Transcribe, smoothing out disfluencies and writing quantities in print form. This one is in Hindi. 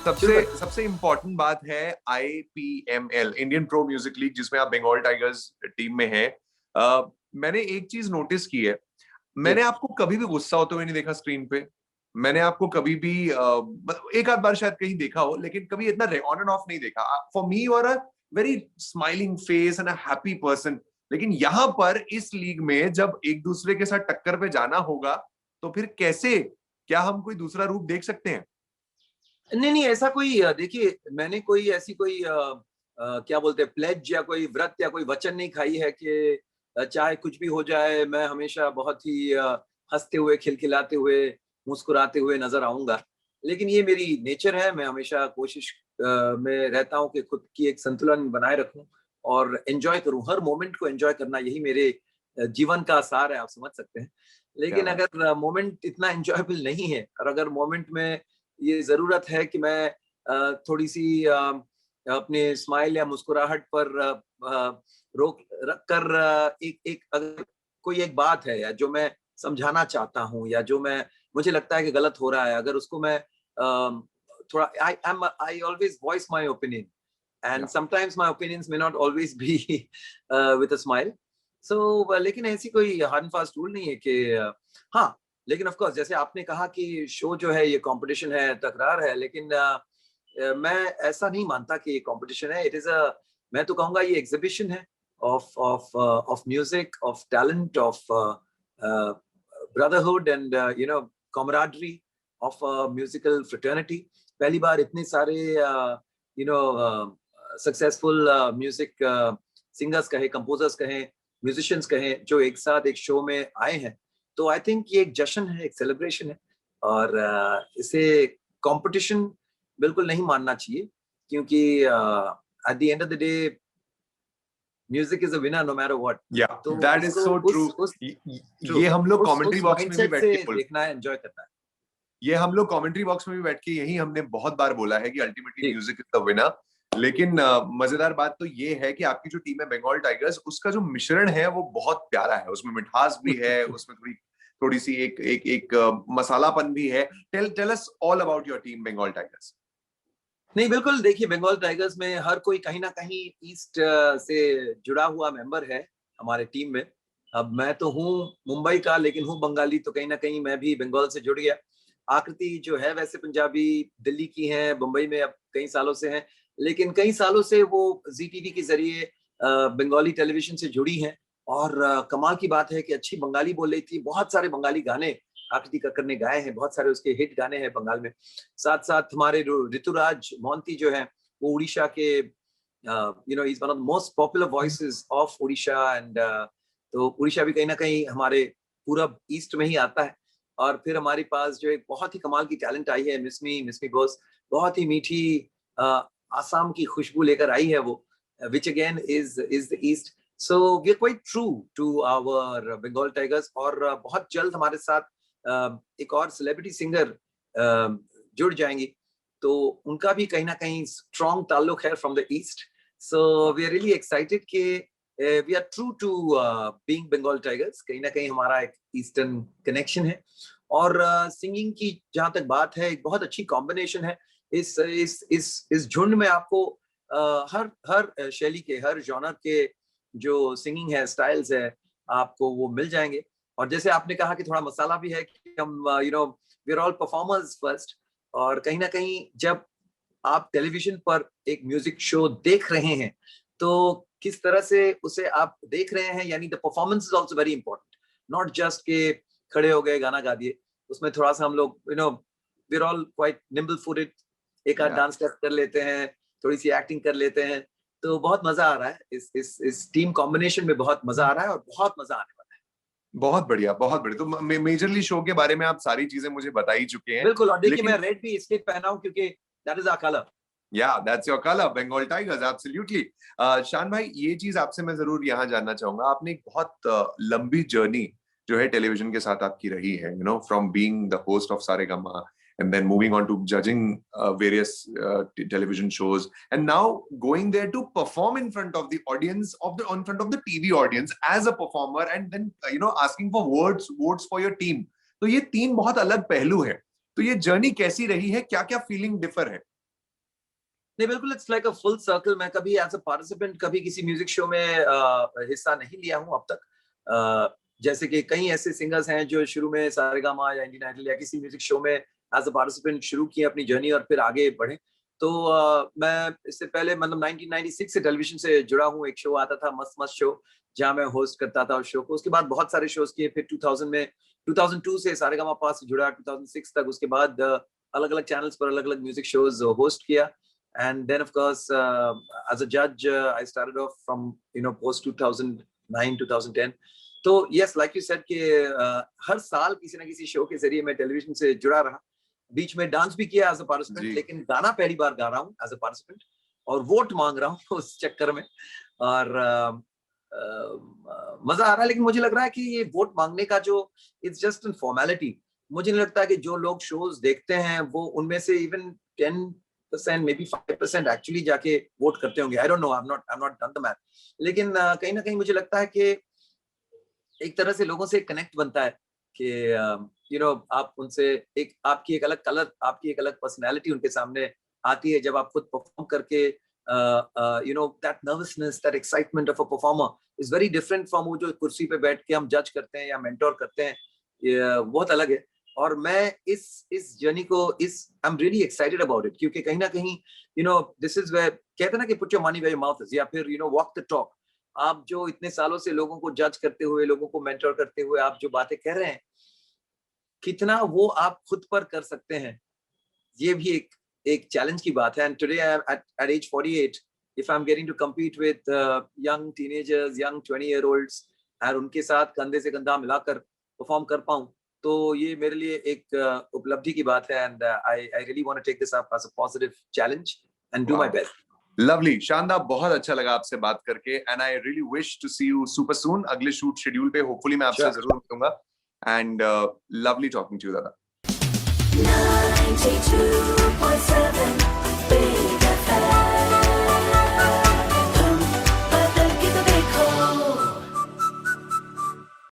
सबसे सबसे इम्पोर्टेंट बात है IPML, Indian pro music league, जिसमें आप बंगाल टाइगर्स टीम में हैं। मैंने एक चीज नोटिस की है, मैंने आपको कभी भी गुस्सा होते हुए नहीं देखा स्क्रीन पे। मैंने आपको कभी भी एक आध बार शायद कहीं देखा हो, लेकिन कभी इतना ऑन एंड ऑफ नहीं देखा। For me you are a very smiling face and a happy person. लेकिन यहाँ पर इस लीग में जब एक दूसरे के साथ टक्कर पे जाना होगा, तो फिर कैसे, क्या हम कोई दूसरा रूप देख सकते हैं? नहीं नहीं, ऐसा कोई देखिए, मैंने कोई ऐसी कोई क्या बोलते हैं प्लेज या कोई व्रत या कोई वचन नहीं खाई है कि चाहे कुछ भी हो जाए मैं हमेशा बहुत ही हंसते हुए, खिलखिलाते हुए, मुस्कुराते हुए नजर आऊंगा। लेकिन ये मेरी नेचर है, मैं हमेशा कोशिश में रहता हूँ कि खुद की एक संतुलन बनाए रखूं और एंजॉय करूं, हर मोमेंट को एंजॉय करना, यही मेरे जीवन का सार है, आप समझ सकते हैं। क्या लेकिन बात। अगर मोमेंट इतना एंजॉयबल नहीं है और अगर मोमेंट में ये जरूरत है कि मैं थोड़ी सी अपने स्माइल या मुस्कुराहट पर रोक रख कर एक एक अगर कोई एक बात है या जो मैं समझाना चाहता हूँ या जो मैं मुझे लगता है कि गलत हो रहा है, अगर उसको मैं थोड़ा I always voice my opinion and क्या sometimes my opinions may not always be with a smile. So लेकिन ऐसी कोई हार्ड एंड फास्ट रूल नहीं है कि हाँ, लेकिन ऑफ कोर्स जैसे आपने कहा कि शो जो है ये कंपटीशन है, तकरार है, लेकिन मैं ऐसा नहीं मानता कि ये कंपटीशन है। इट इज अ, मैं तो कहूंगा ये एग्जीबिशन है of music, of talent, of brotherhood and camaraderie of musical fraternity. पहली बार इतने सारे सक्सेसफुल म्यूजिक सिंगर्स कहे, कंपोजर्स कहें, म्यूजिशियंस कहें, जो एक साथ एक शो में आए हैं। तो आई थिंक ये एक जश्न है, एक सेलिब्रेशन है और इसे कंपटीशन बिल्कुल नहीं मानना चाहिए, क्योंकि at the end of the day music is a winner no matter what. या तो दैट इज उसको सो ट्रू। उस ट्रू ये हम लोग कमेंट्री उस बॉक्स में भी माइंडसेट बैठ से के बोल देखना है, एंजॉय करना है। ये हम लोग कमेंट्री बॉक्स में भी बैठ के यही हमने बहुत बार बोला है कि अल्टीमेटली जी म्यूजिक इज द विनर। लेकिन मजेदार बात तो ये है कि आपकी जो टीम है बंगाल टाइगर्स, उसका जो मिश्रण है वो बहुत प्यारा है। उसमें मिठास भी है, उसमें थोड़ी थोड़ी सी एक एक एक मसालापन भी है। Tell tell us all about your team Bengal tigers. नहीं, बिल्कुल देखिए, बंगाल टाइगर्स में हर कोई कहीं ना कहीं ईस्ट से जुड़ा हुआ मेंबर है हमारे टीम में। अब मैं तो हूँ मुंबई का, लेकिन हूँ बंगाली, तो कहीं ना कहीं मैं भी बंगाल से जुड़ गया। आकृति जो है वैसे पंजाबी, दिल्ली की है, मुंबई में अब कई सालों से है, लेकिन कई सालों से वो जी टीवी के जरिए बंगाली टेलीविजन से जुड़ी है। और कमाल की बात है कि अच्छी बंगाली बोल रही थी, बहुत सारे बंगाली गाने आकृति कक्कर ने गाए हैं, बहुत सारे उसके हिट गाने हैं बंगाल में। साथ साथ हमारे ऋतुराज मोहंती जो है, वो उड़ीसा के is one of the most popular voices of Orissa and तो उड़ीसा भी कहीं ना कहीं हमारे पूरब ईस्ट में ही आता है। और फिर हमारे पास जो एक बहुत ही कमाल की टैलेंट आई है, मिसमी मिसमी बोस, बहुत ही मीठी आसाम की खुशबू लेकर आई है वो, which again is the east. So we are quite true to our Bengal tigers. और बहुत जल्द हमारे साथ एक और सेलिब्रिटी सिंगर जुड़ जाएंगी, तो उनका भी कहीं ना कहीं स्ट्रॉन्ग ताल्लुक है from the east. So we are really excited कि we are true to being Bengal tigers, कहीं ना कहीं हमारा एक ईस्टर्न कनेक्शन है। और सिंगिंग की जहां तक बात है, एक बहुत अच्छी कॉम्बिनेशन है इस झुंड में। आपको हर हर शैली के, हर जॉनर के जो सिंगिंग है, स्टाइल्स है, आपको वो मिल जाएंगे। और जैसे आपने कहा कि थोड़ा मसाला भी है कि हम we are all performers first. और कहीं ना कहीं जब आप टेलीविजन पर एक म्यूजिक शो देख रहे हैं, तो किस तरह से उसे आप देख रहे हैं, यानी the performance is also very important. Not just के खड़े हो गए, गाना गा दिए, उसमें थोड़ा सा हम लोग we are all quite nimble footed, एक आध डांस कर लेते हैं, थोड़ी सी एक्टिंग कर लेते हैं। तो बहुत मजा आ रहा है इस टीम कॉम्बिनेशन में, बहुत मजा आ रहा है और बहुत मजा आने वाला है। बहुत बढ़िया, बहुत बढ़िया। तो मेजरली शो के बारे में आप सारी चीजें मुझे बता ही चुके हैं। बिल्कुल, और देखिए लेकिन मैं रेड भी इसलिए पहना हूं क्योंकि दैट इज आवर कलर। या that's your colour, Bengal tigers, absolutely. Shaan भाई, ये चीज आपसे मैं जरूर यहाँ जानना चाहूंगा। आपने एक बहुत लंबी जर्नी जो है टेलीविजन के साथ आपकी रही है, from being the host of Saregama and then moving on to judging various television shows, and now going there to perform in front of the audience, in front of the TV audience as a performer, and then asking for votes for your team. तो ये तीन बहुत अलग पहलू है। तो ये जर्नी कैसी रही है, क्या क्या फीलिंग डिफर है? नहीं बिल्कुल, it's like a full circle. मैं कभी एज अ पार्टिसिपेंट कभी किसी म्यूजिक शो में हिस्सा नहीं लिया हूँ अब तक। जैसे कि कई ऐसे सिंगर्स हैं जो शुरू में सारेगामा या इंडियन आइडल या किसी म्यूजिक शो में एज अ पार्टिसिपेंट शुरू किए अपनी जर्नी और फिर आगे बढ़े। तो मैं इससे पहले मतलब 1996 से टेलीविजन से जुड़ा हूँ। एक शो आता था मस्त मस्त शो, जहाँ मैं होस्ट करता था उस शो को। उसके बाद बहुत सारे शोज किए, फिर 2000 में 2002 से सारेगामा से जुड़ा 2006 तक। उसके बाद अलग अलग चैनल्स पर अलग अलग म्यूजिक शोज होस्ट किया। And then of course as a judge I started off from post 2009 2010. तो yes, like you said कि हर साल किसी ना किसी शो के जरिए मैं टेलीविजन से जुड़ा रहा। बीच में डांस भी किया एज अ पार्टिसिपेंट, लेकिन गाना पहली बार गा रहा हूँ एज अ पार्टिसिपेंट और वोट मांग रहा हूँ उस चक्कर में। और मजा आ रहा है। लेकिन मुझे लग रहा है कि ये वोट मांगने का जो इट्स जस्ट एन फॉर्मेलिटी। मुझे नहीं लगता कि जो लोग शोज देखते हैं वो उनमें से इवन 10% मे बी 5% एक्चुअली जाके वोट करते होंगे। I don't know, I am not done the math. लेकिन कहीं ना कहीं मुझे लगता है कि एक तरह से लोगों से कनेक्ट बनता है कि आप उनसे एक आपकी एक अलग कलर, आपकी एक अलग पर्सनैलिटी उनके सामने आती है जब आप खुद परफॉर्म करके that nervousness, that excitement of a performer is very different from वो जो कुर्सी पे बैठ के हम जज करते हैं या मेंटोर करते हैं। बहुत अलग है। और मैं इस जर्नी को I am really excited about it, क्योंकि कहीं ना कहीं दिस इज वेयर कहते हैं ना कि put your money where your mouth is, या फिर वॉक द टॉक। आप जो इतने सालों से लोगों को जज करते हुए, लोगों को मेंटर करते हुए आप जो बातें कह रहे हैं, कितना वो आप खुद पर कर सकते हैं, ये भी एक चैलेंज की बात है। And today at age 48 if I'm getting to compete with young teenagers, young 20-year-olds और उनके साथ कंधे से कंधा मिलाकर परफॉर्म कर पाऊं, तो ये मेरे लिए एक उपलब्धि की बात है। And I really want to take this up as a positive challenge and do my best. Lovely, शानदार, बहुत अच्छा लगा आपसे बात करके and I really wish to see you super soon. अगले शूट शेड्यूल पे होपफुली मैं आपसे जरूर मिलूंगा। And lovely talking to you dada. 92.7